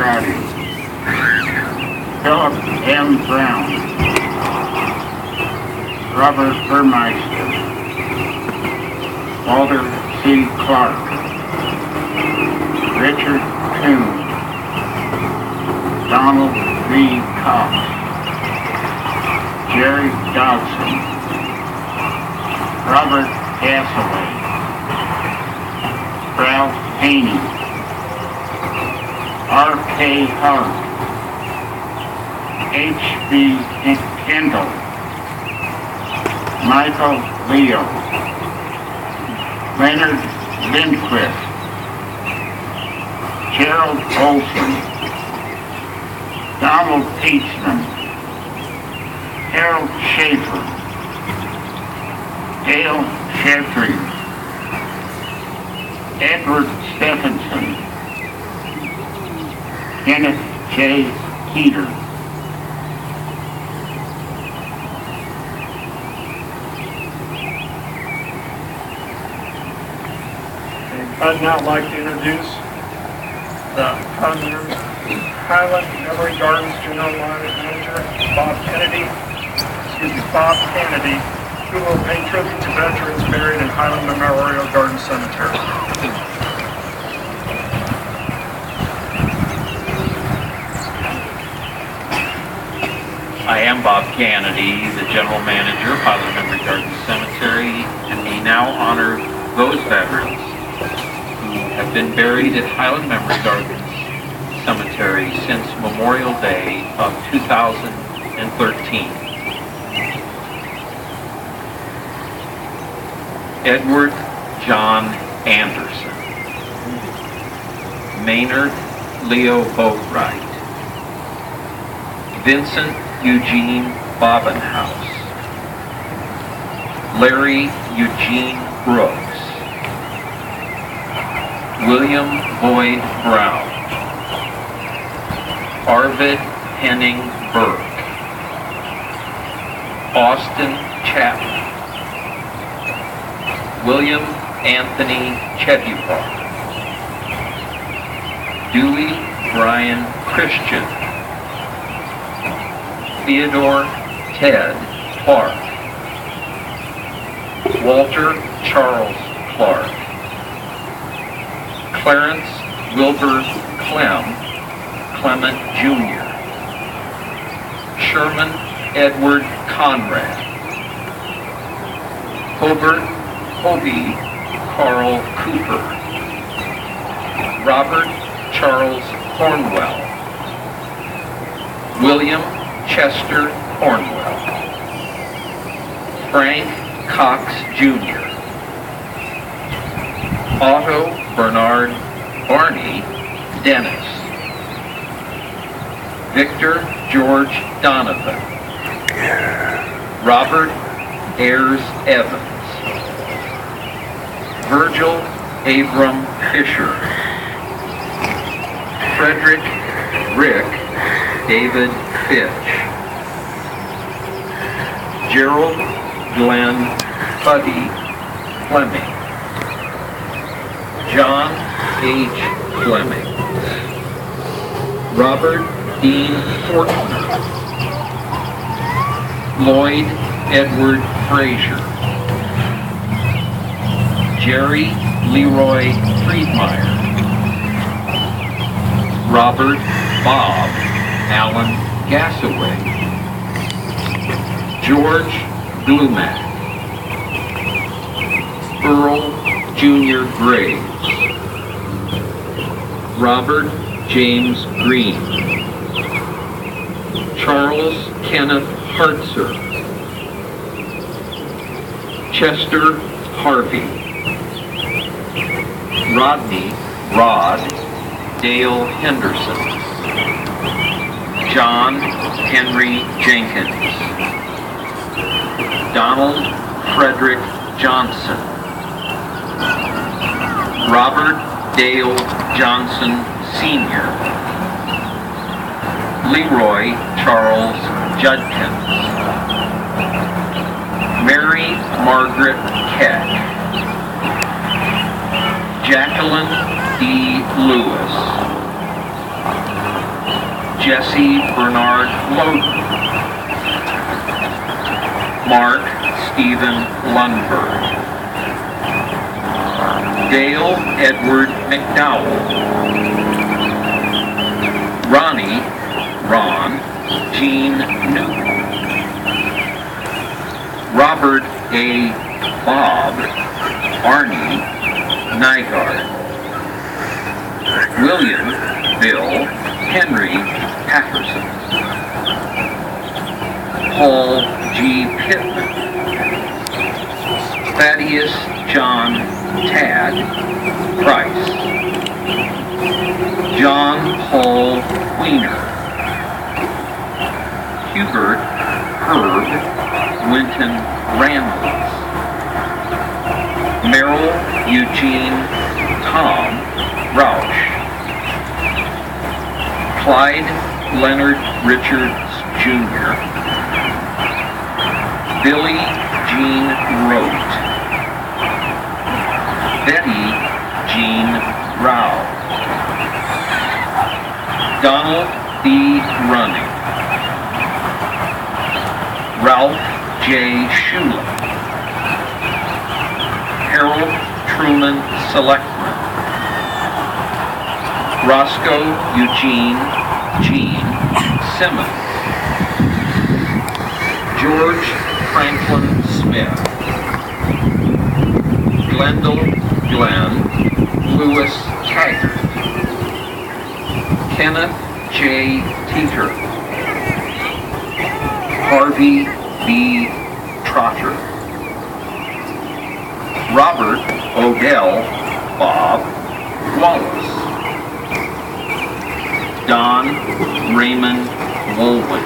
Crowdy, Philip M. Brown, Robert Burmeister, Walter C. Clark, Richard Coon, Donald V. Cox, Jerry Dodson, Robert Gassaway, Ralph Haney, R.K. Hart, H.B. Kendall, Michael Leo, Leonard Lindquist, Gerald Olson, Donald Peachman, Harold Schaefer, Dale Sheffrey, Edward Stephenson, Kenneth J. Heater. I'd now like to introduce the Highland Memory Gardens General Manager, Bob Kennedy, who will pay tribute to veterans buried in Highland Memorial Garden Cemetery. I am Bob Kennedy, the General Manager of Highland Memory Garden Cemetery, and we now honor those veterans who have been buried at Highland Memory Gardens Cemetery since Memorial Day of 2013. Edward John Anderson, Maynard Leo Boatwright, Vincent Eugene Bobenhouse, Larry Eugene Brooks, William Boyd Brown, Arvid Henning Burke, Austin Chapman, William Anthony Chebuvar, Dewey Brian Christian, Theodore Ted Clark, Walter Charles Clark, Clarence Wilbur Clement Jr., Sherman Edward Conrad, Hobart Hobie Carl Cooper, Robert Charles Cornwell, William Chester Cornwell, Frank Cox Jr., Otto Bernard Barney Dennis, Victor George Donovan, Robert Ayers Evans, Virgil Abram Fisher, Frederick Rick David Fitch, Gerald Glenn Buddy Fleming, John H. Fleming, Robert Dean Fortner, Lloyd Edward Frazier, Jerry Leroy Friedmeier, Robert Bob Allen Gassaway, George Glumac, Earl Jr. Graves, Robert James Green, Charles Kenneth Hartzer, Chester Harvey, Rodney Rod Dale Henderson, John Henry Jenkins, Donald Frederick Johnson, Robert Dale Johnson Sr., Leroy Charles Judkins, Mary Margaret Keck, Jacqueline E. Lewis, Jesse Bernard Loden, Mark Stephen Lundberg, Dale Edward McDowell, Ronnie Ron Jean Newton, Robert A. Bob Arnie Nygaard, William Bill Henry Patterson, Paul G. Pittman, Thaddeus John Tad Price, John Paul Wiener, Hubert Herb Winton Randles, Merrill Eugene Tom Rausch, Clyde Leonard Richards Jr., Billy Jean Rote, Betty Jean Rao, Donald D. Running, Ralph J. Shula, Harold Truman Selectman, Roscoe Eugene Jean Simmons, George Franklin Smith, Glendale Glenn Lewis Taggart, Kenneth J. Teeter, Harvey B. Trotter, Robert Odell Bob Wallace, Don Raymond Woolwin,